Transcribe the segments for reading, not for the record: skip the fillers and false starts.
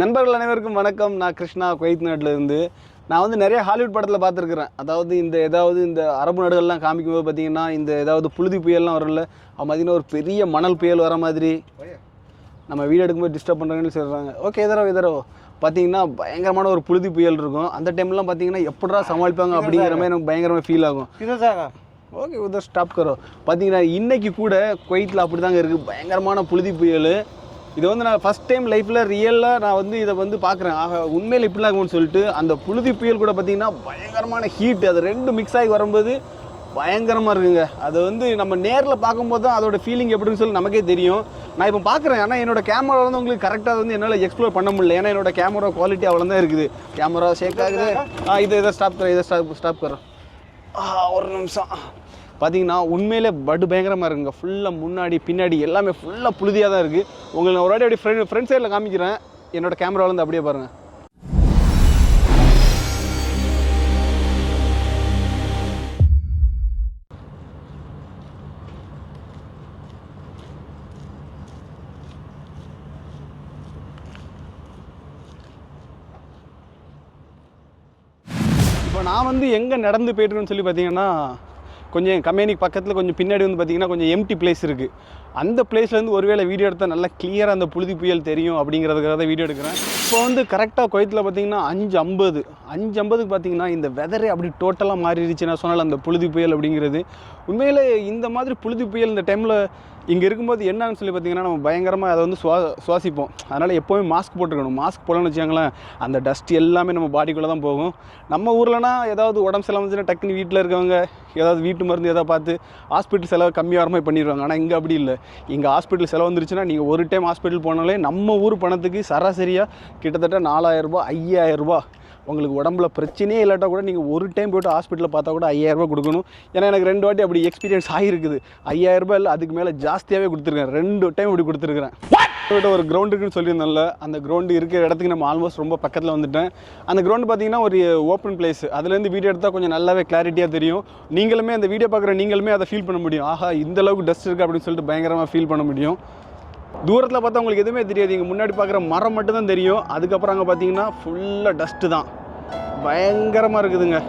நண்பர்கள் அனைவருக்கும் வணக்கம். நான் கிருஷ்ணா, குவைத் நாட்டிலேருந்து. நான் வந்து நிறைய ஹாலிவுட் படத்தில் பார்த்துருக்குறேன். அதாவது இந்த அரபு நாடுகள்லாம் காமிக்கும்போது பார்த்தீங்கன்னா, இந்த ஏதாவது புழுதி புயல்லாம் வரல, அது பார்த்தீங்கன்னா ஒரு பெரிய மணல் புயல் வர மாதிரி நம்ம வீடு எடுக்கும்போது டிஸ்டர்ப் பண்ணுறாங்கன்னு சொல்கிறாங்க. ஓகே, எதரோ பார்த்தீங்கன்னா பயங்கரமான ஒரு புழுதி புயல் இருக்கும். அந்த டைம்லாம் பார்த்தீங்கன்னா எப்படா சமாளிப்பாங்க அப்படிங்கிற மாதிரி எனக்கு பயங்கரமாக ஃபீல் ஆகும். ஓகே, உதர் ஸ்டாப் கரோ. பார்த்தீங்கன்னா இன்றைக்கி கூட குவைத்தில் அப்படி தாங்க இருக்குது, பயங்கரமான புழுதி புயல். இது வந்து நான் ஃபஸ்ட் டைம் லைஃப்பில் ரியலாக நான் வந்து இதை வந்து பார்க்குறேன். ஆக உண்மையில் இப்படிலாம் இருக்கும்னு சொல்லிட்டு. அந்த புழுதி புயல் கூட பார்த்திங்கன்னா பயங்கரமான ஹீட், அது ரெண்டு மிக்ஸ் ஆகி வரும்போது பயங்கரமாக இருக்குங்க. அது வந்து நம்ம நேரில் பார்க்கும்போது தான் அதோட ஃபீலிங் எப்படின்னு சொல்லி நமக்கே தெரியும். நான் இப்போ பார்க்குறேன், ஆனால் என்னோட கேமரா வந்து உங்களுக்கு கரெக்டாக வந்து என்னால் எக்ஸ்ப்ளோர் பண்ண முடியல. ஏன்னா என்னோட கேமரா குவாலிட்டி அவ்வளோ தான் இருக்குது. கேமரா ஷேக் ஆகுது. இதை ஸ்டாப் கரோம். ஒரு நிமிஷம். பார்த்தீங்கன்னா உண்மையிலே பயங்கரமாக இருக்குங்க. ஃபுல்லாக முன்னாடி பின்னாடி எல்லாமே ஃபுல்லாக புழுதியாக தான் இருக்குது. உங்களுக்கு நான் ஒரு வாட்டி அப்படியே ஃப்ரண்ட் சைடில் காமிக்கிறேன். என்னோடய கேமராவிலேருந்து அப்படியே பாருங்கள். இப்போ நான் வந்து எங்கே நடந்து போய்ட்டுருக்கேன்னு சொல்லி பார்த்தீங்கன்னா, கொஞ்சம் கம்பெனிக்கு பக்கத்தில் கொஞ்சம் பின்னாடி வந்து பார்த்திங்கன்னா கொஞ்சம் எம்டி பிளேஸ் இருக்குது. அந்த பிளேஸ்லேருந்து ஒருவேளை வீடியோ எடுத்தால் நல்லா கிளியராக அந்த புழுதி புயல் தெரியும் அப்படிங்கிறதுக்காக தான் வீடியோ எடுக்கிறேன். இப்போ வந்து கரெக்டாக குவைத்தில் பார்த்திங்கன்னா 5:50 பார்த்திங்கன்னா இந்த வெதரே அப்படி டோட்டலாக மாறிடுச்சு. நான் சொன்னால அந்த புழுதி புயல் அப்படிங்கிறது உண்மையில் இந்த மாதிரி புழுதி புயல் இந்த டைமில் இங்கே இருக்கும்போது என்னன்னு சொல்லி பார்த்திங்கன்னா நம்ம பயங்கரமாக அதை வந்து சுவாசிப்போம். அதனால் எப்போவுமே மாஸ்க் போட்டுருக்கணும். மாஸ்க் போடணும்னு வச்சுக்கோங்களேன், அந்த டஸ்ட் எல்லாமே நம்ம பாடிக்குள்ளே தான் போகும். நம்ம ஊர்லனா ஏதாவது உடம்பு செலவு வந்துச்சுன்னா டக்குன்னு வீட்டில் இருக்கவங்க ஏதாவது வீட்டு மருந்து எதாவது பார்த்து ஹாஸ்பிட்டல் செலவு கம்மியாக மாதிரி பண்ணிடுவாங்க. ஆனால் இங்கே அப்படி இல்லை. இங்கே ஹாஸ்பிட்டல் செலவு வந்துருச்சுன்னா நீங்கள் ஒரு டைம் ஹாஸ்பிட்டல் போனாலே நம்ம ஊர் பணத்துக்கு சராசரியாக கிட்டத்தட்ட 4000 5000 உங்களுக்கு உடம்புல பிரச்சனையே இல்லாட்டா கூட நீங்கள் ஒரு டைம் போய்ட்டு ஹாஸ்பிட்டலில் பார்த்தா கூட 5000 கொடுக்கணும். ஏன்னா எனக்கு 2 வாட்டி அப்படி எக்ஸ்பீரியன்ஸ் ஆகிருக்குது. 5000 இல்லை, அதுக்கு மேலே ஜாஸ்தியாகவே கொடுத்துருக்கேன். 2 டைம் இப்படி கொடுத்துருக்குறேன். ஒரு கிரவுண்ட் இருக்குன்னு சொல்லியிருந்தேன்ல, அந்த கிரவுண்டு இருக்கிற இடத்துக்கு நம்ம ஆல்மோஸ்ட் ரொம்ப பக்கத்தில் வந்துட்டேன். அந்த கிரவுண்டு பார்த்தீங்கன்னா ஒரு ஓப்பன் பிளேஸ். அதுலேருந்து வீடியோ எடுத்தால் கொஞ்சம் நல்லாவே கிளாரிட்டியாக தெரியும். நீங்களுமே அந்த வீடியோ பார்க்குற நீங்களுமே அதை ஃபீல் பண்ண முடியும். ஆஹா, இந்த அளவுக்கு டஸ்ட் இருக்குது அப்படின்னு சொல்லிட்டு பயங்கரமாக ஃபீல் பண்ண முடியும். தூரத்தில் பார்த்தா உங்களுக்கு எதுவுமே தெரியாது. இங்கே முன்னாடி பார்க்குற மரம் மட்டும்தான் தெரியும். அதுக்கப்புறம் அங்கே பார்த்தீங்கன்னா ஃபுல்லாக டஸ்ட்டு தான். பயங்கரமாக இருக்குதுங்க.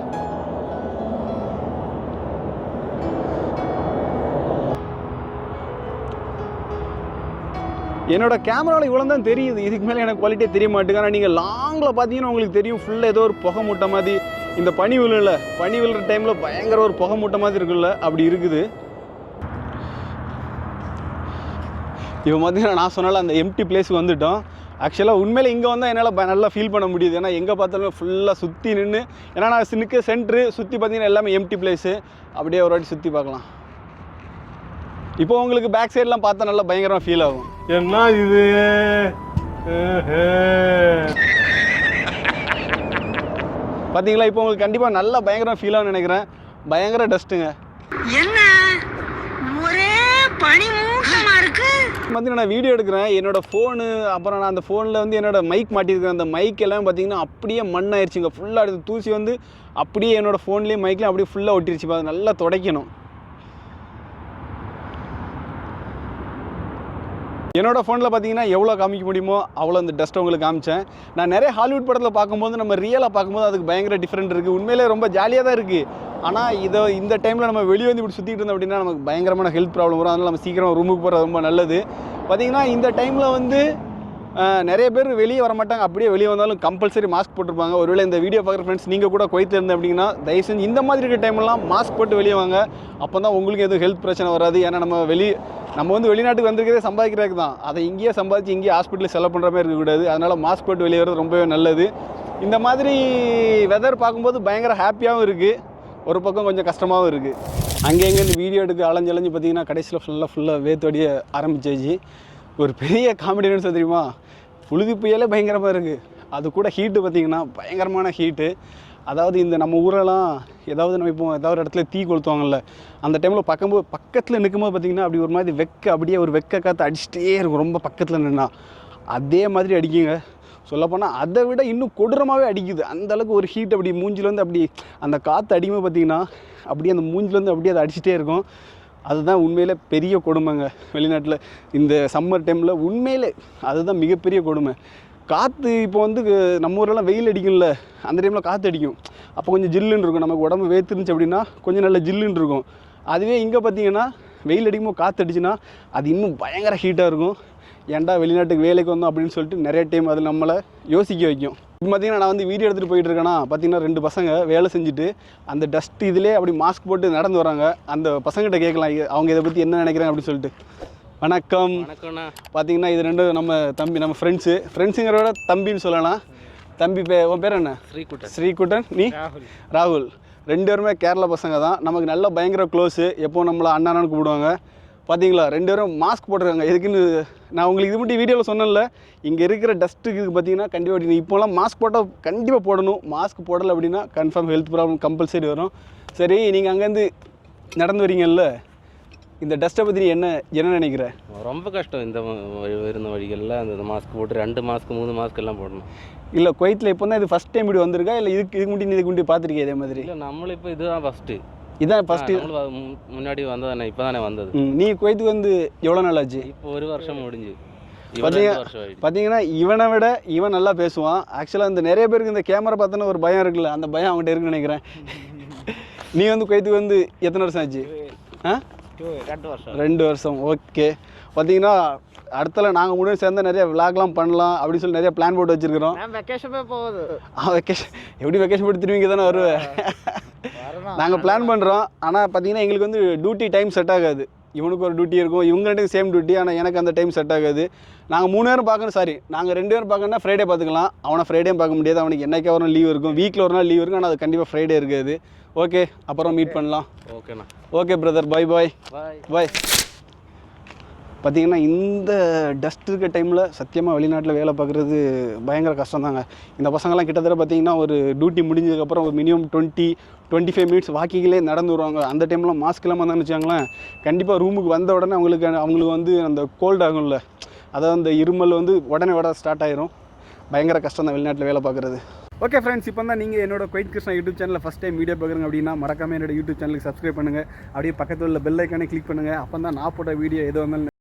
என்னோட கேமராவில் இவ்வளோ தான் தெரியுது. இதுக்கு மேலே எனக்கு குவாலிட்டியே தெரிய மாட்டேங்குது. ஆனால் நீங்கள் லாங்கில் பார்த்தீங்கன்னா உங்களுக்கு தெரியும், ஃபுல்லாக ஏதோ ஒரு புகை மூட்டை மாதிரி. இந்த பனி விழுற டைமில் பயங்கர ஒரு புகை மூட்டை மாதிரி இருக்குல்ல, அப்படி இருக்குது. இப்போ பார்த்தீங்கன்னா நான் சொன்னால அந்த எம்டி பிளேஸுக்கு வந்துவிட்டோம். ஆக்சுவலாக உண்மையில் இங்கே வந்தால் என்னால் நல்லா ஃபீல் பண்ண முடியுது. ஏன்னா எங்கே பார்த்தாலுமே ஃபுல்லாக சுற்றி நின்று, ஏன்னா நான் நிற்க சென்ட்ரு சுற்றி பார்த்தீங்கன்னா எல்லாமே எம்டி பிளேஸு. அப்படியே ஒரு வாட்டி சுற்றி பார்க்கலாம். இப்போ உங்களுக்கு பேக் சைட்லாம் பார்த்தா நல்லா பயங்கரமாக ஃபீல் ஆகும். என்ன இது பார்த்தீங்களா? இப்போ உங்களுக்கு கண்டிப்பாக நல்லா பயங்கரமாக ஃபீல் ஆகும்னு நினைக்கிறேன். பயங்கர டஸ்ட்டுங்க. என்ன ஒரே பனி மூட்டமா இருக்கு. பார்த்தீங்கன்னா நான் வீடியோ எடுக்கிறேன். என்னோடய ஃபோனு, அப்புறம் நான் அந்த ஃபோனில் வந்து என்னோடய மைக் மாட்டியிருக்கிறேன். அந்த மைக் எல்லாம் பார்த்தீங்கன்னா அப்படியே மண் ஆயிடுச்சுங்க. ஃபுல்லாக எடுத்து தூசி வந்து அப்படியே என்னோடய ஃபோன்லேயும் மைக்லேயும் அப்படியே ஃபுல்லாக ஒட்டிருச்சு. அதை நல்லா துடைக்கணும். என்னோடய ஃபோனில் பார்த்தீங்கன்னா எவ்வளோ காமிக்க முடியுமோ அவ்வளோ அந்த டஸ்ட்டை உங்களுக்கு காமிச்சேன். நான் நிறைய ஹாலிவுட் படத்தில் பார்க்கும்போது நம்ம ரியலாக பார்க்கும்போது அதுக்கு பயங்கர டிஃப்ரெண்ட் இருக்குது. உண்மையிலே ரொம்ப ஜாலியாக தான் இருக்குது. ஆனால் இந்த டைமில் நம்ம வெளியே வந்து இப்படி சுற்றிட்டு இருந்தோம் அப்படின்னா நமக்கு பயங்கரமான ஹெல்த் ப்ராப்ளம் வரும். அதனால் நம்ம சீக்கிரம் ரூமுக்கு போகிறது ரொம்ப நல்லது. பார்த்திங்கன்னா இந்த டைமில் வந்து நிறைய பேர் வெளியே வர மாட்டாங்க. அப்படியே வெளியே வந்தாலும் கம்பல்சரி மாஸ்க் போட்டிருப்பாங்க. ஒருவேளை இந்த வீடியோ பார்க்குற ஃப்ரெண்ட்ஸ் நீங்கள் கூட குவைத்தில் இருந்தேன் அப்படின்னா தயவு செஞ்சு இந்த மாதிரி இருக்கிற டைம்லாம் மாஸ்க் போட்டு வெளியே வாங்க. அப்போ தான் உங்களுக்கு எதுவும் ஹெல்த் பிரச்சனை வராது. ஏன்னா நம்ம வந்து வெளிநாட்டுக்கு வந்திருக்கிறதே சம்பாதிக்கிறதுக்கு தான். அதை இங்கேயே சம்பாதிச்சு இங்கேயே ஹாஸ்பிட்டலில் செலவு பண்ணுற மாதிரி இருக்கக்கூடாது. அதனால் மாஸ்க் போட்டு வெளியே வரது ரொம்பவே நல்லது. இந்த மாதிரி வெதர் பார்க்கும்போது பயங்கர ஹாப்பியாகவும் இருக்குது, ஒரு பக்கம் கொஞ்சம் கஷ்டமாகவும் இருக்குது. அங்கேங்க இந்த வீடியோ எடுக்க அலைஞ்சு பார்த்தீங்கன்னா கடைசியில் ஃபுல்லாக வேத்தோடைய ஆரம்பிச்சாச்சு. ஒரு பெரிய காமெடின்னு தெரியுமா, புழுதி புயலே பயங்கரமாக இருக்குது. அது கூட ஹீட்டு பார்த்திங்கன்னா பயங்கரமான ஹீட்டு. அதாவது இந்த நம்ம ஊரெல்லாம் நம்ம இப்போ ஏதாவது ஒரு இடத்துல தீ கொளுத்துவாங்கல்ல, அந்த டைமில் பக்கத்தில் நிற்கும்போது பார்த்திங்கன்னா அப்படி ஒரு மாதிரி அப்படியே ஒரு வெக்க காற்று அடிச்சுட்டே இருக்கும். ரொம்ப பக்கத்தில் நின்னா அதே மாதிரி அடிக்குங்க. சொல்லப்போனால் அதை விட இன்னும் கொடூரமாகவே அடிக்குது. அந்தளவுக்கு ஒரு ஹீட் அப்படி மூஞ்சிலேருந்து அப்படி அந்த காற்று அடிக்கும்போது பார்த்திங்கன்னா அப்படியே அந்த மூஞ்சிலேருந்து அப்படியே அதை அடிச்சுட்டே இருக்கும். அதுதான் உண்மையிலே பெரிய கொடுமைங்க வெளிநாட்டில் இந்த சம்மர் டைமில். உண்மையிலே அதுதான் மிகப்பெரிய கொடுமை. காற்று இப்போ வந்து நம்ம ஊரெல்லாம் வெயில் அடிக்கும்ல, அந்த டைமில் காற்று அடிக்கும். அப்போ கொஞ்சம் ஜில்லுன்னு இருக்கும், நமக்கு உடம்பு வேர்த்துருந்துச்சு அப்படின்னா கொஞ்சம் நல்ல ஜில்லுன்னு இருக்கும். அதுவே இங்கே பார்த்தீங்கன்னா வெயில் அடிக்கும்போது காற்று அடிச்சுன்னா அது இன்னும் பயங்கர ஹீட்டாக இருக்கும். ஏன்டா வெளிநாட்டுக்கு வேலைக்கு வந்தோம் அப்படின்னு சொல்லிட்டு நிறைய டைம் அது நம்மளை யோசிக்க வைக்கும். இப்போ பார்த்தீங்கன்னா நான் வந்து வீடியோ எடுத்துகிட்டு போயிட்டு இருக்கேன்னா பார்த்தீங்கன்னா 2 பசங்க வேலை செஞ்சுட்டு அந்த டஸ்ட் இதிலே அப்படி மாஸ்க் போட்டு நடந்து வராங்க. அந்த பசங்கள்கிட்ட கேட்கலாம் அவங்க இதை பற்றி என்ன நினைக்கிறாங்க அப்படின்னு சொல்லிட்டு. வணக்கம். வணக்கம்ண்ணா. பார்த்தீங்கன்னா இது 2 நம்ம தம்பி, நம்ம ஃப்ரெண்ட்ஸுங்கிற விட தம்பின்னு சொல்லலாம். தம்பி உன் பேர் என்ன? ஸ்ரீகுட்டன். நீ? ராகுல். 2 பேருமே கேரளா பசங்க தான். நமக்கு நல்ல பயங்கர க்ளோஸு. எப்போ நம்மளை அண்ணான்னு கூப்பிடுவாங்க. பார்த்தீங்களா 2 பேரும் மாஸ்க் போட்டிருக்காங்க. எதுக்குன்னு நான் உங்களுக்கு இது மட்டும் வீடியோவில் சொன்னேன்ல, இங்கே இருக்கிற டஸ்ட்டுக்கு பார்த்தீங்கன்னா கண்டிப்பாக இப்போலாம் மாஸ்க் போட்டால் கண்டிப்பாக போடணும். மாஸ்க் போடலை அப்படின்னா கன்ஃபார்ம் ஹெல்த் ப்ராப்ளம் கம்பல்சரி வரும். சரி, நீங்கள் அங்கேருந்து நடந்து வரீங்கல்ல, இந்த டஸ்ட்டை பற்றி நீ என்ன நினைக்கிற? ரொம்ப கஷ்டம் இந்த இருந்த வழிகளில் அந்த மாஸ்க் போட்டு 2 மாஸ்க் 3 மாஸ்க் எல்லாம் போடணும். இல்லை குவைத்தில் இப்போ தான் இது ஃபஸ்ட் டைம் இப்படி வந்திருக்கா, இல்லை இதுக்கு முன்னாடி பார்த்துருக்கேன் இதே மாதிரி? இல்லை, நம்மளும் இப்போ இதுதான் ஃபஸ்ட்டு. இதான் ஃபஸ்ட்டு. முன்னாடி வந்ததானே, இப்போ தானே வந்தது. நீ குவைத்துக்கு வந்து எவ்வளோ நாள் ஆச்சு? இப்போ 1 வருஷம் முடிஞ்சு. பார்த்தீங்கன்னா இவனை விட இவன் நல்லா பேசுவான். ஆக்சுவலாக இந்த நிறைய பேருக்கு இந்த கேமரா பார்த்தோன்னா ஒரு பயம் இருக்குல்ல, அந்த பயம் அவங்ககிட்ட இருக்குன்னு நினைக்கிறேன். நீ வந்து குவைத்துக்கு வந்து எத்தனை வருஷம் ஆச்சு? 2 வருஷம். ஓகே. பார்த்தீங்கன்னா அடுத்தல நாங்கள் முன்னாடி சேர்ந்தா நிறைய விளாக்லாம் பண்ணலாம் அப்படின்னு சொல்லி நிறைய பிளான் போட்டு வச்சுருக்கிறோம். வெக்கேஷனே போகுது. வெக்கேஷன் எப்படி வெக்கேஷன் போட்டு திரும்பிங்க தானே வருவேன். நாங்கள் பிளான் பண்ணுறோம். ஆனால் பார்த்தீங்கன்னா எங்களுக்கு வந்து டியூட்டி டைம் செட் ஆகாது. இவனுக்கு ஒரு டியூட்டி இருக்கும், இவங்க 2 சேம் டியூட்டி. ஆனால் எனக்கு அந்த டைம் செட் ஆகாது. நாங்கள் 3 பேரும் பார்க்கணும். நாங்கள் 2 பேரும் பார்க்கணுன்னா ஃப்ரைடே பார்த்துக்கலாம். அவனை ஃப்ரைடேயும் பார்க்க முடியாது. அவனுக்கு என்னைக்கா ஒரு லீவ் இருக்கும், வீக்கில் ஒரு நாள் லீவ் இருக்கும். ஆனால் அது கண்டிப்பாக ஃப்ரைடே இருக்காது. ஓகே, அப்புறம் மீட் பண்ணலாம். ஓகேண்ணா. ஓகே பிரதர், பாய். பார்த்தீங்கன்னா இந்த டஸ்ட் இருக்க டைமில் சத்தியமாக வெளிநாட்டில் வேலை பார்க்குறது பயங்கர கஷ்டம் தாங்க. இந்த பசங்கள்லாம் கிட்டத்தட்ட பார்த்தீங்கன்னா ஒரு டியூட்டி முடிஞ்சதுக்கப்புறம் ஒரு மினிமம் 20-25 மினிட்ஸ் வாக்கிங்லேயே நடந்து வருவாங்க. அந்த டைம்லாம் மாஸ்க் இல்லாமல் தான் வச்சாங்களேன், கண்டிப்பாக ரூமுக்கு வந்த உடனே அவங்களுக்கு வந்து அந்த கோல்டு ஆகும்ல, அதாவது அந்த இருமல் வந்து உடனே ஸ்டார்ட் ஆயிரும். பயங்கர கஷ்டம் தான் வெளிநாட்டில் வேலை பார்க்குறது. ஓகே ஃப்ரெண்ட்ஸ், இப்போ தான் நீங்கள் என்னோட குவைத் கிருஷ்ணா யூடியூப் சேனலில் ஃபஸ்ட் டைம் வீடியோ பார்க்குறீங்க அப்படின்னா மறக்காமல் என்னோட யூடியூப் சேனலுக்கு சப்ஸ்கிரைப் பண்ணுங்கள். அப்படியே பக்கத்தில் உள்ள பெல் ஐக்கானே கிளிக் பண்ணுங்கள். அப்போ தான் நான் போட்ட வீடியோ எது வந்தாலும்